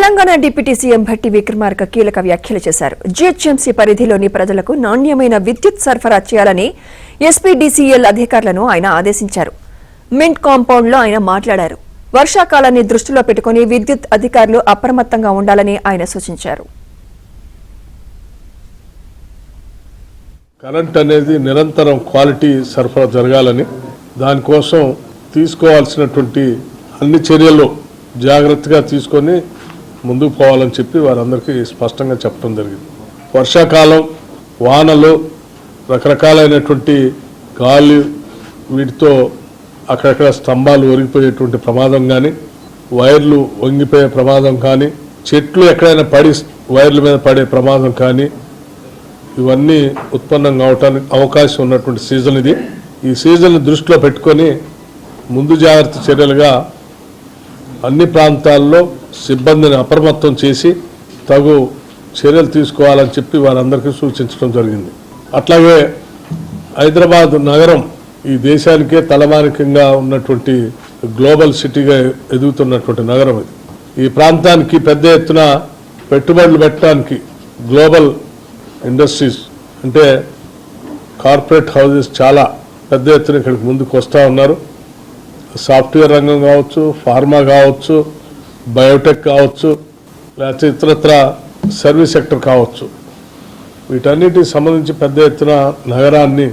Telangana deputy CM Bhatti Vikramarka కీలక వ్యాఖ్యలు చేశారు. జీహెచ్ఎంసీ పరిధిలోని ప్రజలకు నాణ్యమైన విద్యుత్ సరఫరా చేయాలని ఎస్పీడీసీఎల్ అధికారులను ఆయన ఆదేశించారు. మింట్ కాంపౌండ్లో ఆయన మాట్లాడారు. వర్షాకాలాన్ని దృష్టిలో పెట్టుకుని విద్యుత్ అధికారులు అప్రమత్తంగా ఉండాలని ఆయన సూచించారు. కరెంట్ అనేది నిరంతరం క్వాలిటీ సరఫరా జరగాలని, దానికోసం తీసుకోవాల్సినటువంటి అన్ని చర్యలు జాగ్రత్తగా తీసుకొని ముందుకు పోవాలని చెప్పి వారందరికీ స్పష్టంగా చెప్పడం జరిగింది. వర్షాకాలం వానలు రకరకాలైనటువంటి గాలి వీటితో అక్కడక్కడ స్తంభాలు ఒరిగిపోయేటువంటి ప్రమాదం కానీ, వైర్లు వంగిపోయే ప్రమాదం కానీ, చెట్లు ఎక్కడైనా పడి వైర్ల మీద పడే ప్రమాదం కానీ ఇవన్నీ ఉత్పన్నం కావటానికి అవకాశం ఉన్నటువంటి సీజన్ ఇది. ఈ సీజన్ దృష్టిలో పెట్టుకొని ముందు జాగ్రత్త చర్యలుగా అన్ని ప్రాంతాల్లో సిబ్బందిని అప్రమత్తం చేసి తగు చర్యలు తీసుకోవాలని చెప్పి వారందరికీ సూచించడం జరిగింది. అట్లాగే హైదరాబాద్ నగరం ఈ దేశానికే తలమానికంగా ఉన్నటువంటి గ్లోబల్ సిటీగా ఎదుగుతున్నటువంటి నగరం ఇది. ఈ ప్రాంతానికి పెద్ద ఎత్తున పెట్టుబడులు పెట్టడానికి గ్లోబల్ ఇండస్ట్రీస్ అంటే కార్పొరేట్ హౌజెస్ చాలా పెద్ద ఎత్తున ఇక్కడికి ముందుకు వస్తూ ఉన్నారు. సాఫ్ట్వేర్ రంగం కావచ్చు, ఫార్మా కావచ్చు, బయోటెక్ కావచ్చు, లేకపోతే ఇతరత్ర సర్వీస్ సెక్టర్ కావచ్చు, వీటన్నిటికి సంబంధించి పెద్ద ఎత్తున నగరాన్ని